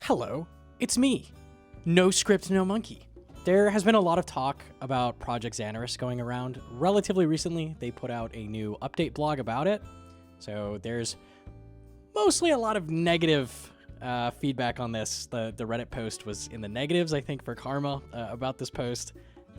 Hello, it's me, No Script, No Monkey. There has been a lot of talk about Project Zanaris going around. Relatively recently, they put out a new update blog about it. So there's mostly a lot of negative feedback on this. The Reddit post was in the negatives, I think, for Karma about this post.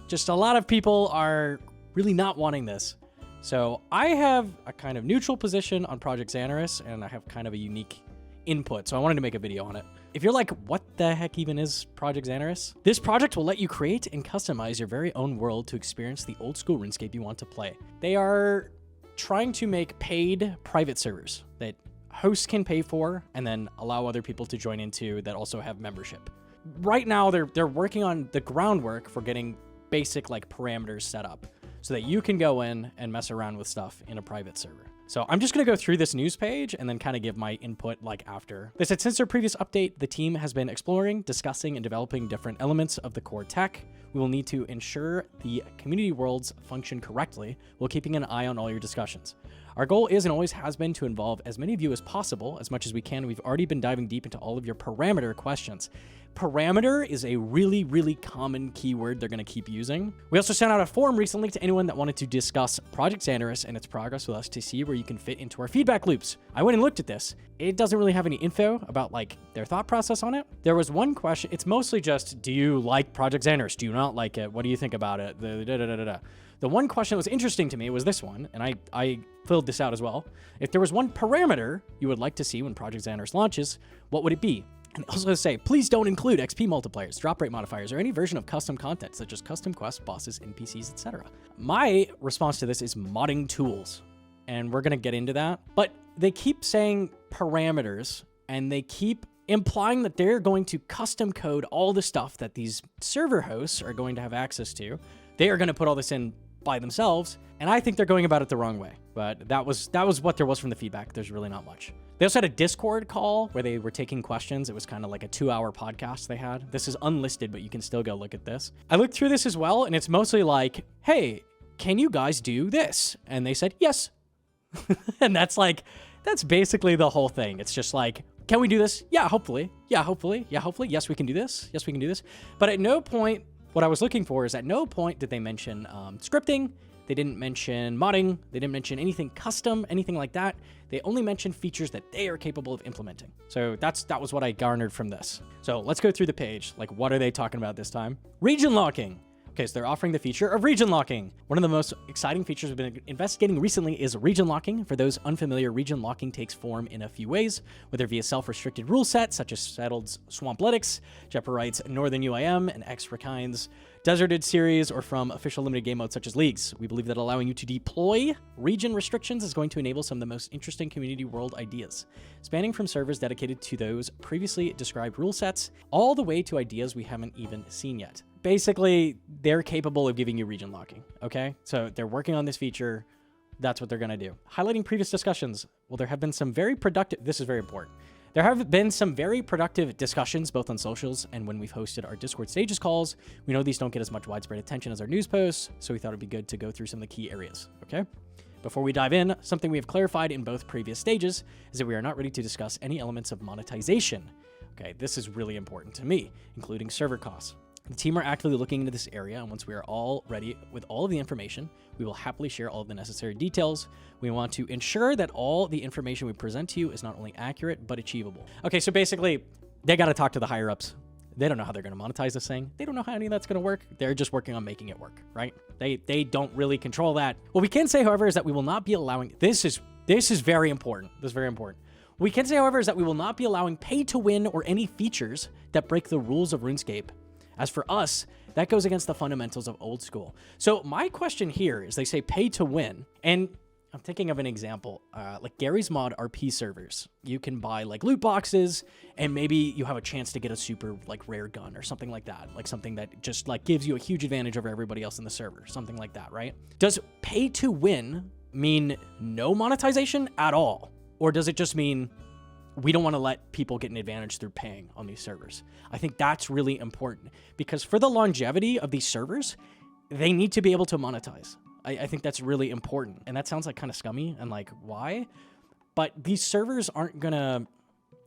Just a lot of people are really not wanting this. So I have a kind of neutral position on Project Zanaris, and I have kind of a unique input. So I wanted to make a video on it. If you're like, what the heck even is Project Zanaris? This project will let you create and customize your very own world to experience the old school RuneScape you want to play. They are trying to make paid private servers that hosts can pay for and then allow other people to join into that also have membership. Right now, they're working on the groundwork for getting basic like parameters set up so that you can go in and mess around with stuff in a private server. So I'm just going to go through this news page and then kind of give my input like after. They said, since their previous update, the team has been exploring, discussing, and developing different elements of the core tech. We will need to ensure the community worlds function correctly while keeping an eye on all your discussions. Our goal is and always has been to involve as many of you as possible, as much as we can. We've already been diving deep into all of your parameter questions. Parameter is a really, really common keyword they're going to keep using. We also sent out a form recently to anyone that wanted to discuss Project Zanaris and its progress with us to see where you can fit into our feedback loops. I went and looked at this. It doesn't really have any info about like their thought process on it. There was one question. It's mostly just, do you like Project Zanaris? Do you not like it? What do you think about it? The one question that was interesting to me was this one, and I filled this out as well. If there was one parameter you would like to see when Project Zanaris launches, what would it be? And also say, please don't include XP multipliers, drop rate modifiers, or any version of custom content, such as custom quests, bosses, NPCs, etc. My response to this is modding tools, and we're going to get into that. But they keep saying parameters, and they keep implying that they're going to custom code all the stuff that these server hosts are going to have access to. They are going to put all this in by themselves, and I think they're going about it the wrong way. But that was what there was from the feedback. There's really not much. They also had a Discord call where they were taking questions. It was kind of like a 2-hour podcast they had. This is unlisted, but you can still go look at this. I looked through this as well, and it's mostly like, hey, can you guys do this? And they said, yes. And that's basically the whole thing. It's just like, can we do this? Yeah, hopefully. Yeah, hopefully. Yeah, hopefully. Yes, we can do this. Yes, we can do this. But at no point, what I was looking for is at no point did they mention scripting. They didn't mention modding. They didn't mention anything custom, anything like that. They only mentioned features that they are capable of implementing. So that was what I garnered from this. So let's go through the page. Like, what are they talking about this time? Region locking. Okay, so they're offering the feature of region locking. One of the most exciting features we've been investigating recently is region locking. For those unfamiliar, region locking takes form in a few ways, whether via self-restricted rule set, such as Settled's Swampletics, Jeoparite's Northern UIM, and X-Rakine's Deserted series, or from official limited game modes such as Leagues. We believe that allowing you to deploy region restrictions is going to enable some of the most interesting community world ideas, spanning from servers dedicated to those previously described rule sets, all the way to ideas we haven't even seen yet. Basically, they're capable of giving you region locking, okay? So they're working on this feature. That's what they're going to do. Highlighting previous discussions. Well, there have been some very productive... This is very important. There have been some very productive discussions, both on socials and when we've hosted our Discord stages calls. We know these don't get as much widespread attention as our news posts, so we thought it'd be good to go through some of the key areas, okay? Before we dive in, something we have clarified in both previous stages is that we are not ready to discuss any elements of monetization. Okay, this is really important to me, including server costs. The team are actively looking into this area, and once we are all ready with all of the information, we will happily share all of the necessary details. We want to ensure that all the information we present to you is not only accurate, but achievable. Okay, so basically, they got to talk to the higher-ups. They don't know how they're going to monetize this thing. They don't know how any of that's going to work. They're just working on making it work, right? They don't really control that. What we can say, however, is that we will not be allowing... This is very important. This is very important. What we can say, however, is that we will not be allowing pay-to-win or any features that break the rules of RuneScape. As for us, that goes against the fundamentals of old school. So my question here is, they say pay to win, and I'm thinking of an example, like Gary's Mod RP servers. You can buy like loot boxes, and maybe you have a chance to get a super like rare gun or something like that, like something that just like gives you a huge advantage over everybody else in the server, something like that, right? Does pay to win mean no monetization at all? Or does it just mean we don't want to let people get an advantage through paying on these servers? I think that's really important, because for the longevity of these servers, they need to be able to monetize. I think that's really important. And that sounds like kind of scummy and like, why? But these servers aren't gonna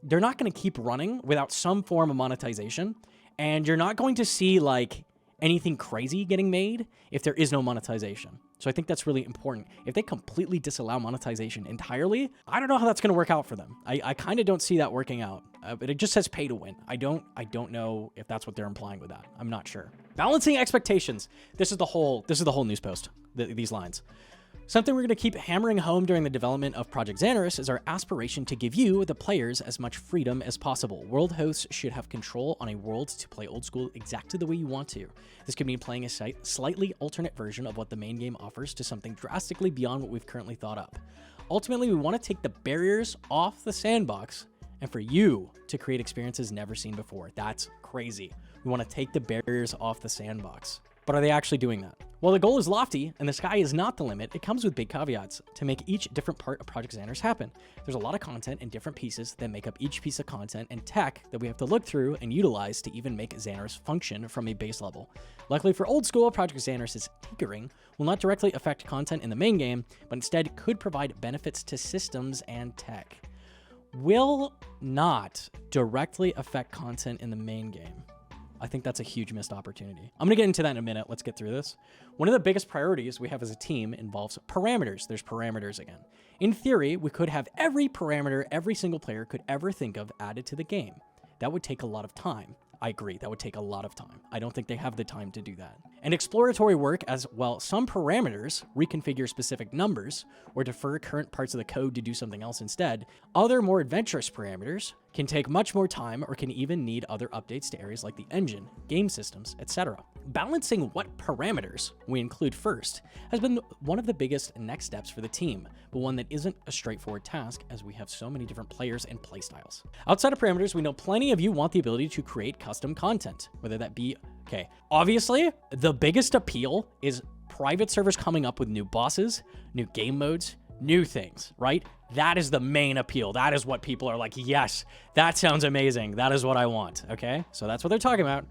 they're not going to keep running without some form of monetization. And you're not going to see like anything crazy getting made if there is no monetization. So I think that's really important. If they completely disallow monetization entirely, I don't know how that's going to work out for them. I kind of don't see that working out. But it just says pay to win. I don't know if that's what they're implying with that. I'm not sure. Balancing expectations. This is the whole news post. These lines. Something we're going to keep hammering home during the development of Project Zanaris is our aspiration to give you, the players, as much freedom as possible. World hosts should have control on a world to play old school exactly the way you want to. This could mean playing a slightly alternate version of what the main game offers to something drastically beyond what we've currently thought up. Ultimately, we want to take the barriers off the sandbox and for you to create experiences never seen before. That's crazy. We want to take the barriers off the sandbox. But are they actually doing that? While the goal is lofty and the sky is not the limit, it comes with big caveats to make each different part of Project Zanaris happen. There's a lot of content and different pieces that make up each piece of content and tech that we have to look through and utilize to even make Zanaris function from a base level. Luckily for old school, Project Zanaris' tinkering will not directly affect content in the main game, but instead could provide benefits to systems and tech. Will not directly affect content in the main game. I think that's a huge missed opportunity. I'm going to get into that in a minute. Let's get through this. One of the biggest priorities we have as a team involves parameters. There's parameters again. In theory, we could have every parameter every single player could ever think of added to the game. That would take a lot of time. I agree, that would take a lot of time. I don't think they have the time to do that. And exploratory work as well, some parameters reconfigure specific numbers or defer current parts of the code to do something else instead. Other more adventurous parameters can take much more time or can even need other updates to areas like the engine, game systems, etc. Balancing what parameters we include first has been one of the biggest next steps for the team, but one that isn't a straightforward task as we have so many different players and playstyles. Outside of parameters, we know plenty of you want the ability to create custom content, whether that be, okay, obviously the biggest appeal is private servers coming up with new bosses, new game modes, new things, right? That is the main appeal. That is what people are like, yes, that sounds amazing. That is what I want, okay? So that's what they're talking about.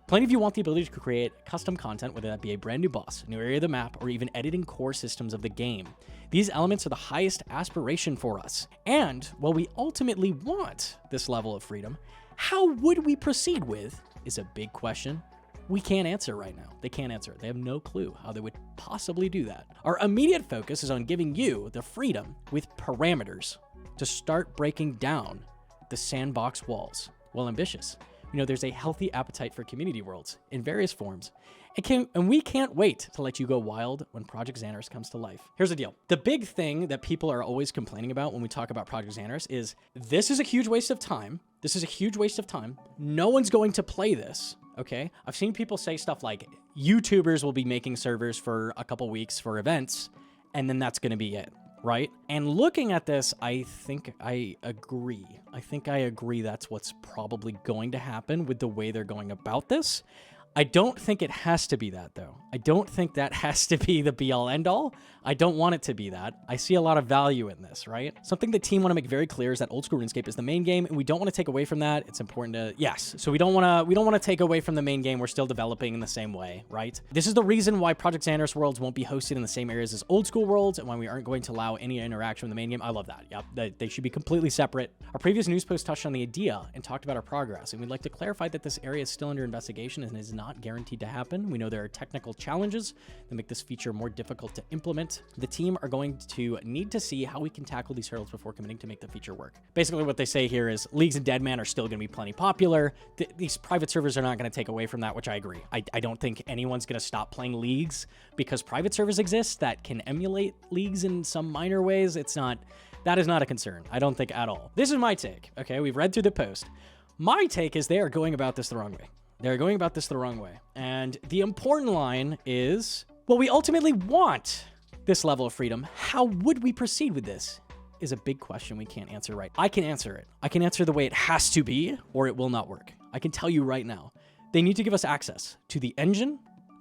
Plenty of you want the ability to create custom content, whether that be a brand new boss, a new area of the map, or even editing core systems of the game. These elements are the highest aspiration for us. And while we ultimately want this level of freedom, how would we proceed with is a big question we can't answer right now. They can't answer it. They have no clue how they would possibly do that. Our immediate focus is on giving you the freedom with parameters to start breaking down the sandbox walls. Well, ambitious. You know, there's a healthy appetite for community worlds in various forms. And we can't wait to let you go wild when Project Zanaris comes to life. Here's the deal. The big thing that people are always complaining about when we talk about Project Zanaris is this is a huge waste of time. This is a huge waste of time. No one's going to play this. Okay, I've seen people say stuff like YouTubers will be making servers for a couple weeks for events, and then that's going to be it, right? And looking at this, I think I agree. I think I agree that's what's probably going to happen with the way they're going about this. I don't think it has to be that, though. I don't think that has to be the be-all, end-all. I don't want it to be that. I see a lot of value in this, right? Something the team want to make very clear is that old school RuneScape is the main game, and we don't want to take away from that. It's important to, yes. So we don't want to take away from the main game. We're still developing in the same way, right? This is the reason why Project Zanaris worlds won't be hosted in the same areas as old school worlds, and why we aren't going to allow any interaction with the main game. I love that. Yep, they should be completely separate. Our previous news post touched on the idea and talked about our progress, and we'd like to clarify that this area is still under investigation and is not guaranteed to happen. We know there are technical challenges that make this feature more difficult to implement. The team are going to need to see how we can tackle these hurdles before committing to make the feature work. Basically what they say here is Leagues and Deadman are still going to be plenty popular. These private servers are not going to take away from that, which I agree. I don't think anyone's going to stop playing Leagues because private servers exist that can emulate Leagues in some minor ways. That is not a concern. I don't think at all. This is my take. Okay, we've read through the post. My take is they are going about this the wrong way. They're going about this the wrong way. And the important line is, well, we ultimately want this level of freedom. How would we proceed with this? Is a big question we can't answer right. I can answer it. I can answer the way it has to be, or it will not work. I can tell you right now. They need to give us access to the engine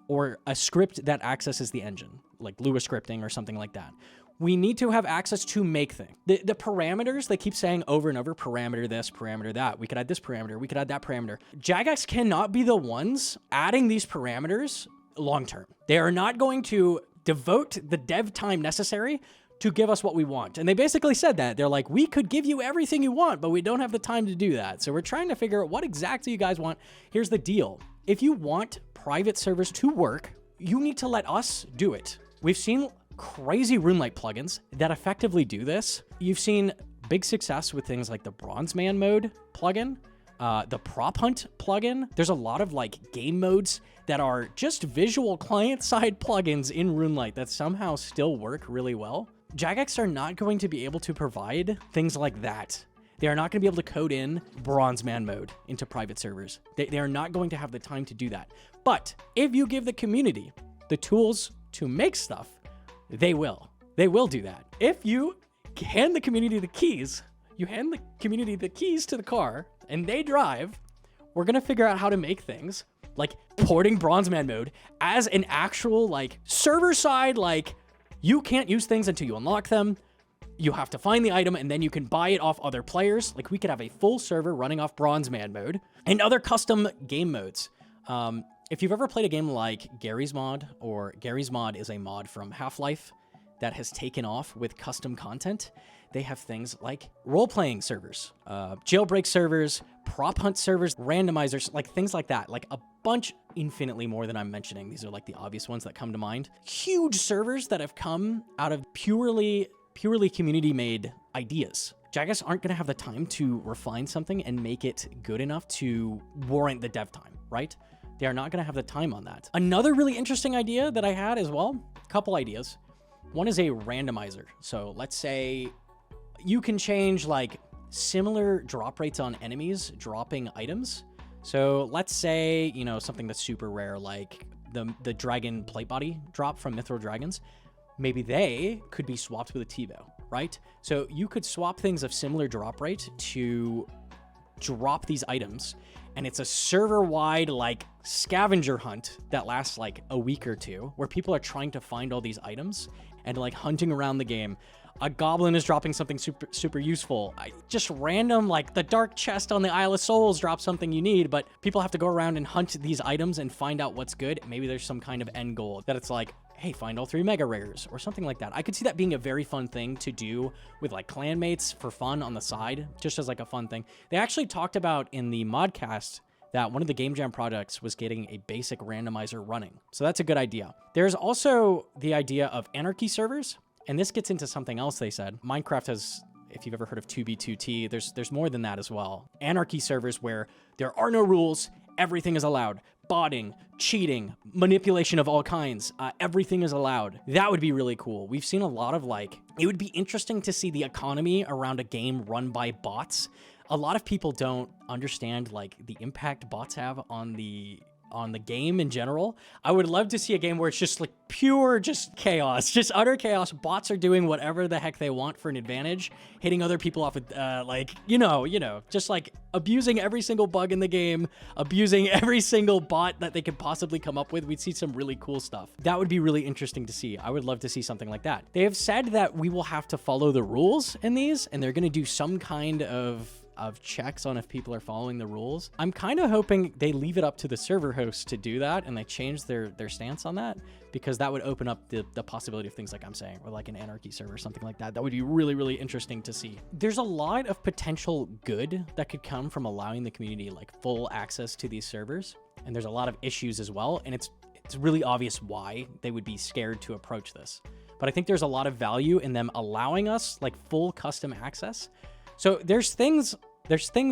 or a script that accesses the engine, like Lua scripting or something like that. We need to have access to make things. The parameters, they keep saying over and over, parameter this, parameter that. We could add this parameter, we could add that parameter. Jagex cannot be the ones adding these parameters long-term. They are not going to devote the dev time necessary to give us what we want. And they basically said that. They're like, we could give you everything you want, but we don't have the time to do that. So we're trying to figure out what exactly you guys want. Here's the deal. If you want private servers to work, you need to let us do it. We've seen crazy Runelight plugins that effectively do this. You've seen big success with things like the Bronze Man mode plugin, the Prop Hunt plugin. There's a lot of like game modes that are just visual client-side plugins in Runelight that somehow still work really well. Jagex are not going to be able to provide things like that. They are not going to be able to code in Bronze Man mode into private servers. They are not going to have the time to do that. But if you give the community the tools to make stuff, they will. They will do that. If you hand the community the keys, you hand the community the keys to the car and they drive, we're going to figure out how to make things like porting Bronze Man mode as an actual like server side, like you can't use things until you unlock them. You have to find the item and then you can buy it off other players. Like we could have a full server running off Bronze Man mode and other custom game modes. If you've ever played a game like Gary's Mod, or Gary's Mod is a mod from Half-Life that has taken off with custom content, they have things like role-playing servers, jailbreak servers, prop hunt servers, randomizers, like things like that. Like a bunch, infinitely more than I'm mentioning. These are like the obvious ones that come to mind. Huge servers that have come out of purely community-made ideas. Jagex aren't going to have the time to refine something and make it good enough to warrant the dev time, right? They are not going to have the time on that. Another really interesting idea that I had as well, a couple ideas. One is a randomizer. So let's say you can change like similar drop rates on enemies dropping items. So let's say, you know, something that's super rare, like the dragon plate body drop from Mithril Dragons. Maybe they could be swapped with a TiVo, right? So you could swap things of similar drop rate to drop these items, and it's a server-wide like scavenger hunt that lasts like a week or two, where people are trying to find all these items and like hunting around the game. A goblin is dropping something super useful. Just random, like the dark chest on the Isle of Souls drops something you need, but people have to go around and hunt these items and find out what's good. Maybe there's some kind of end goal that it's like, hey, find all 3 mega rares or something like that. I could see that being a very fun thing to do with like clanmates for fun on the side, just as like a fun thing. They actually talked about in the modcast that one of the Game Jam projects was getting a basic randomizer running. So that's a good idea. There's also the idea of anarchy servers, and this gets into something else they said. Minecraft has, if you've ever heard of 2B2T, there's more than that as well. Anarchy servers where there are no rules, everything is allowed. Botting, cheating, manipulation of all kinds, everything is allowed. That would be really cool. We've seen a lot of like, it would be interesting to see the economy around a game run by bots. A lot of people don't understand like the impact bots have on the game in general. I would love to see a game where it's just like pure just chaos, just utter chaos. Bots are doing whatever the heck they want for an advantage, hitting other people off with like, you know, just like abusing every single bug in the game, abusing every single bot that they could possibly come up with. We'd see some really cool stuff. That would be really interesting to see. I would love to see something like that. They have said that we will have to follow the rules in these, and they're going to do some kind of checks on if people are following the rules. I'm kind of hoping they leave it up to the server hosts to do that and they change their stance on that, because that would open up the possibility of things like I'm saying, or like an anarchy server or something like that. That would be really, really interesting to see. There's a lot of potential good that could come from allowing the community like full access to these servers. And there's a lot of issues as well. And it's really obvious why they would be scared to approach this. But I think there's a lot of value in them allowing us like full custom access. So there's things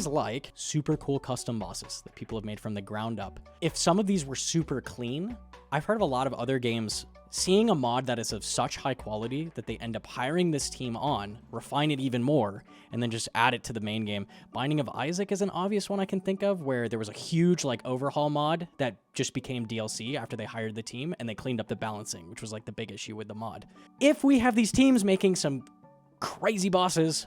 like super cool custom bosses that people have made from the ground up. If some of these were super clean, I've heard of a lot of other games seeing a mod that is of such high quality that they end up hiring this team on, refine it even more, and then just add it to the main game. Binding of Isaac is an obvious one I can think of, where there was a huge like overhaul mod that just became DLC after they hired the team and they cleaned up the balancing, which was like the big issue with the mod. If we have these teams making some crazy bosses,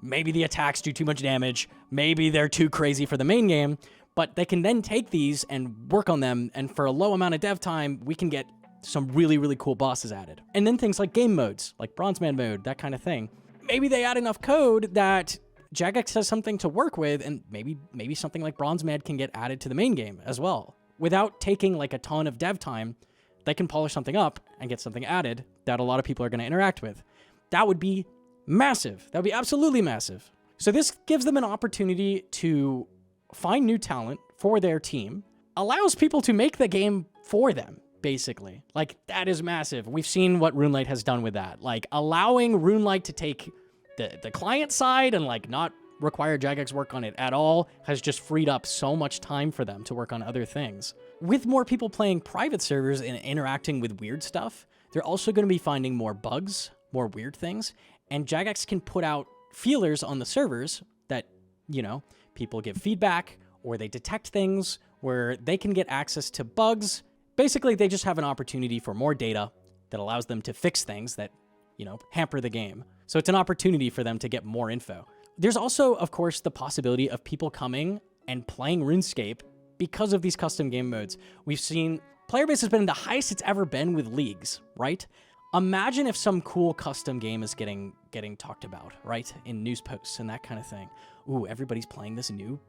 maybe the attacks do too much damage, maybe they're too crazy for the main game, but they can then take these and work on them, and for a low amount of dev time, we can get some really, really cool bosses added. And then things like game modes, like Bronze Man mode, that kind of thing. Maybe they add enough code that Jagex has something to work with, and maybe something like Bronze Man can get added to the main game as well. Without taking like a ton of dev time, they can polish something up and get something added that a lot of people are going to interact with. That would be massive. That would be absolutely massive. So this gives them an opportunity to find new talent for their team, allows people to make the game for them, basically. Like, that is massive. We've seen what RuneLite has done with that. Like, allowing RuneLite to take the client side and, like, not require Jagex work on it at all has just freed up so much time for them to work on other things. With more people playing private servers and interacting with weird stuff, they're also going to be finding more bugs, more weird things, and Jagex can put out feelers on the servers that, you know, people give feedback or they detect things where they can get access to bugs. Basically, they just have an opportunity for more data that allows them to fix things that, you know, hamper the game. So it's an opportunity for them to get more info. There's also, of course, the possibility of people coming and playing RuneScape because of these custom game modes. We've seen player base has been the highest it's ever been with leagues, right? Imagine if some cool custom game is getting talked about, right? In news posts and that kind of thing. Ooh, everybody's playing this new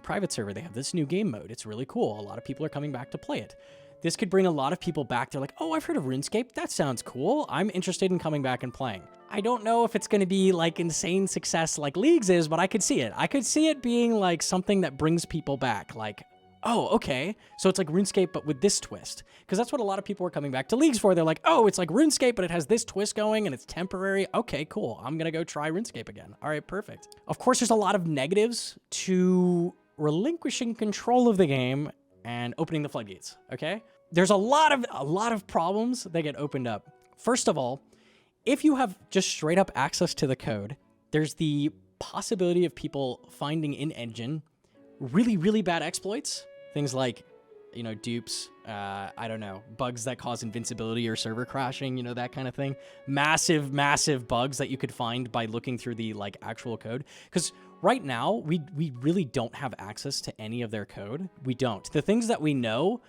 private server. They have this new game mode. It's really cool. A lot of people are coming back to play it. This could bring a lot of people back. They're like, oh, I've heard of RuneScape. That sounds cool. I'm interested in coming back and playing. I don't know if it's going to be like insane success like Leagues is, but I could see it. I could see it being like something that brings people back. Like, oh, okay. So it's like RuneScape, but with this twist. Because that's what a lot of people are coming back to Leagues for. They're like, oh, it's like RuneScape, but it has this twist going and it's temporary. Okay, cool. I'm going to go try RuneScape again. All right, perfect. Of course, there's a lot of negatives to relinquishing control of the game and opening the floodgates, okay? There's a lot of problems that get opened up. First of all, if you have just straight up access to the code, there's the possibility of people finding in-engine really, really bad exploits. Things like, you know, dupes, I don't know, bugs that cause invincibility or server crashing, you know, that kind of thing. Massive, massive bugs that you could find by looking through the, like, actual code. Because right now, we really don't have access to any of their code. We don't. The things that we know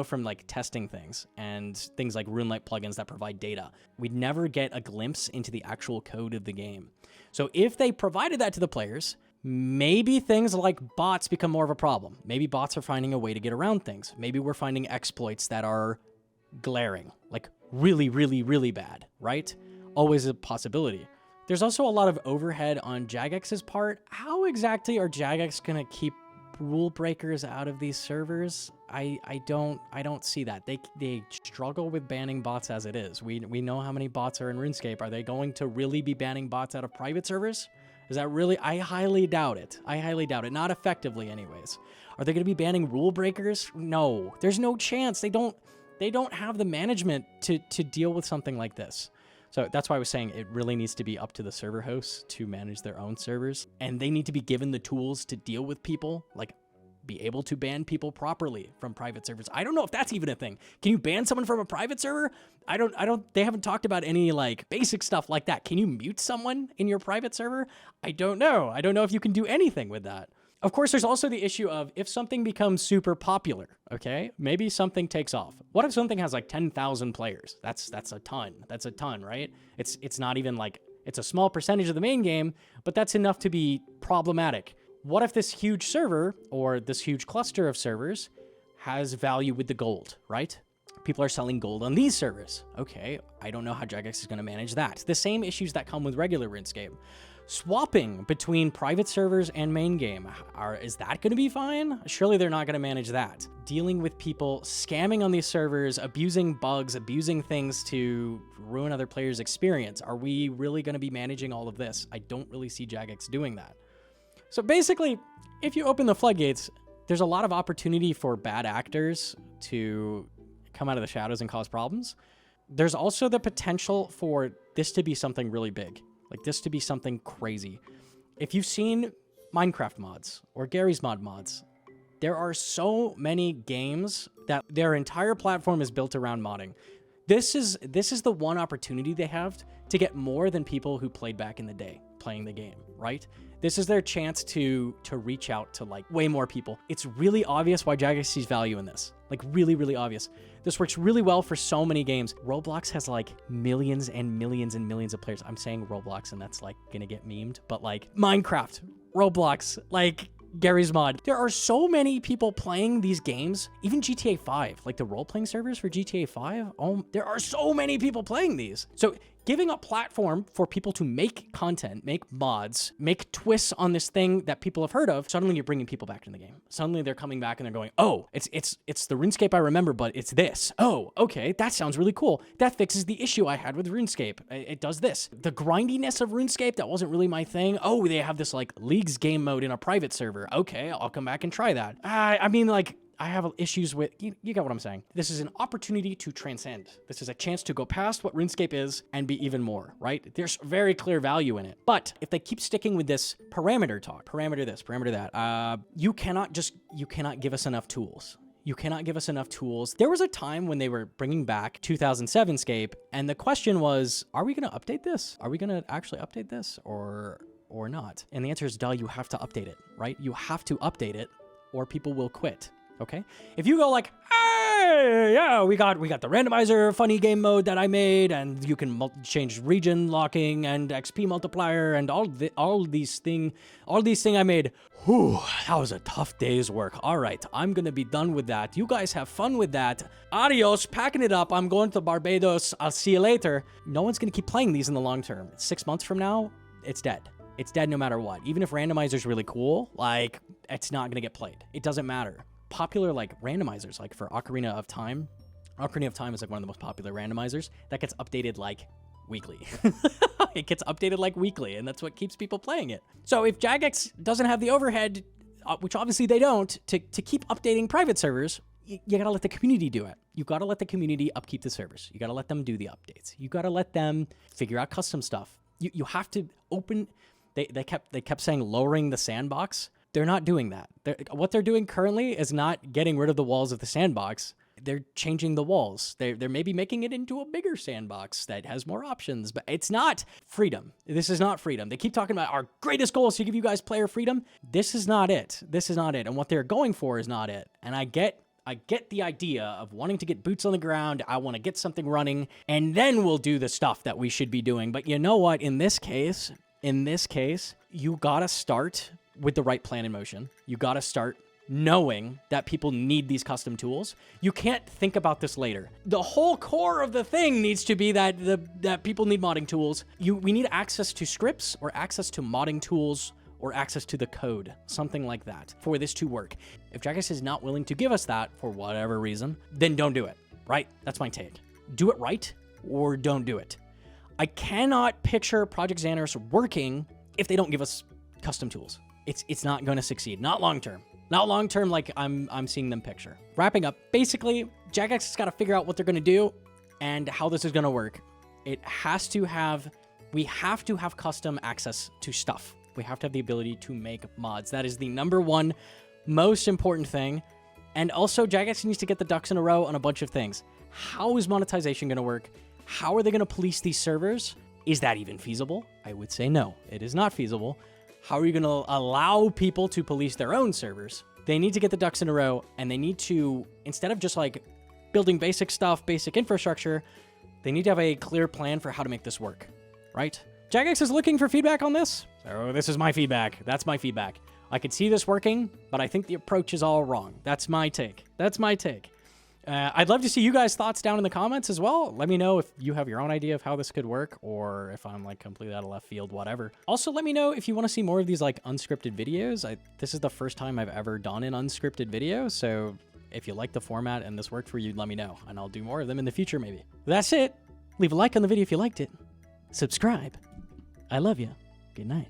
from, like, testing things and things like RuneLite plugins that provide data. We'd never get a glimpse into the actual code of the game. So if they provided that to the players, maybe things like bots become more of a problem. Maybe bots are finding a way to get around things. Maybe we're finding exploits that are glaring, like really, really, really bad, right? Always a possibility. There's also a lot of overhead on Jagex's part. How exactly are Jagex gonna keep rule breakers out of these servers? I don't see that. They struggle with banning bots as it is. We know how many bots are in RuneScape. Are they going to really be banning bots out of private servers? Is that really? I highly doubt it. I highly doubt it. Not effectively, anyways. Are they going to be banning rule breakers? No. There's no chance. They don't have the management to deal with something like this. So that's why I was saying it really needs to be up to the server hosts to manage their own servers. And they need to be given the tools to deal with people, like be able to ban people properly from private servers. I don't know if that's even a thing. Can you ban someone from a private server? They haven't talked about any like basic stuff like that. Can you mute someone in your private server? I don't know. I don't know if you can do anything with that. Of course, there's also the issue of if something becomes super popular, okay? Maybe something takes off. What if something has like 10,000 players? That's a ton. That's a ton, right? It's not even like, it's a small percentage of the main game, but that's enough to be problematic. What if this huge server or this huge cluster of servers has value with the gold, right? People are selling gold on these servers. Okay, I don't know how Jagex is going to manage that. The same issues that come with regular RuneScape. Swapping between private servers and main game. Is that going to be fine? Surely they're not going to manage that. Dealing with people scamming on these servers, abusing bugs, abusing things to ruin other players' experience. Are we really going to be managing all of this? I don't really see Jagex doing that. So basically, if you open the floodgates, there's a lot of opportunity for bad actors to come out of the shadows and cause problems. There's also the potential for this to be something really big, like this to be something crazy. If you've seen Minecraft mods or Garry's Mod mods, there are so many games that their entire platform is built around modding. This is the one opportunity they have to get more than people who played back in the day playing the game, right? This is their chance to reach out to like way more people. It's really obvious why Jagex sees value in this. Like really, really obvious. This works really well for so many games. Roblox has like millions and millions and millions of players. I'm saying Roblox and that's like gonna get memed, but like Minecraft, Roblox, like Garry's Mod. There are so many people playing these games, even GTA 5, like the role-playing servers for GTA 5. Oh, there are so many people playing these. So giving a platform for people to make content, make mods, make twists on this thing that people have heard of. Suddenly you're bringing people back in the game. Suddenly they're coming back and they're going, oh, it's the RuneScape I remember, but it's this. Oh, okay, that sounds really cool. That fixes the issue I had with RuneScape. It does this. The grindiness of RuneScape, that wasn't really my thing. Oh, they have this like Leagues game mode in a private server. Okay, I'll come back and try that. I mean, like, I have issues with, you get what I'm saying. This is an opportunity to transcend. This is a chance to go past what RuneScape is and be even more, right? There's very clear value in it. But if they keep sticking with this parameter talk, parameter this, parameter that, you cannot give us enough tools. You cannot give us enough tools. There was a time when they were bringing back 2007 Scape, and the question was, are we going to update this? Are we going to actually update this or not? And the answer is, duh, you have to update it, right? You have to update it or people will quit. Okay, if you go like, hey, yeah, we got the randomizer funny game mode that I made, and you can change region locking and XP multiplier and all these thing I made. Whew, that was a tough day's work. All right, I'm gonna be done with that. You guys have fun with that. Adios, packing it up. I'm going to Barbados. I'll see you later. No one's gonna keep playing these in the long term. 6 months from now, it's dead. It's dead no matter what. Even if randomizer's really cool, like, it's not gonna get played. It doesn't matter. Popular like randomizers, like for Ocarina of Time is like one of the most popular randomizers that gets updated like weekly. It gets updated like weekly, and that's what keeps people playing it. So if Jagex doesn't have the overhead, which obviously they don't, to keep updating private servers, you gotta let the community do it. You gotta let the community upkeep the servers. You gotta let them do the updates. You gotta let them figure out custom stuff. You have to open. They kept saying lowering the sandbox. They're not doing that. What they're doing currently is not getting rid of the walls of the sandbox. They're changing the walls. They're maybe making it into a bigger sandbox that has more options, but it's not freedom. This is not freedom. They keep talking about our greatest goal is to give you guys player freedom. This is not it. This is not it. And what they're going for is not it. And I get the idea of wanting to get boots on the ground. I want to get something running, and then we'll do the stuff that we should be doing. But you know what? In this case, you gotta start with the right plan in motion. You got to start knowing that people need these custom tools. You can't think about this later. The whole core of the thing needs to be that people need modding tools. We need access to scripts or access to modding tools or access to the code, something like that, for this to work. If Jagex is not willing to give us that for whatever reason, then don't do it, right? That's my take. Do it right or don't do it. I cannot picture Project Zanaris working if they don't give us custom tools. It's not going to succeed. Not long term. Not long term like I'm seeing them picture. Wrapping up, basically, Jagex has got to figure out what they're going to do and how this is going to work. We have to have custom access to stuff. We have to have the ability to make mods. That is the number one most important thing. And also, Jagex needs to get the ducks in a row on a bunch of things. How is monetization going to work? How are they going to police these servers? Is that even feasible? I would say no, it is not feasible. How are you going to allow people to police their own servers? They need to get the ducks in a row, and they need to, instead of just like building basic stuff, basic infrastructure, they need to have a clear plan for how to make this work, right? Jagex is looking for feedback on this. So this is my feedback. That's my feedback. I could see this working, but I think the approach is all wrong. That's my take. That's my take. I'd love to see you guys' thoughts down in the comments as well. Let me know if you have your own idea of how this could work, or if I'm like completely out of left field, whatever. Also, let me know if you want to see more of these like unscripted videos. This is the first time I've ever done an unscripted video, so if you like the format and this worked for you, let me know, and I'll do more of them in the future maybe. That's it. Leave a like on the video if you liked it. Subscribe. I love you. Good night.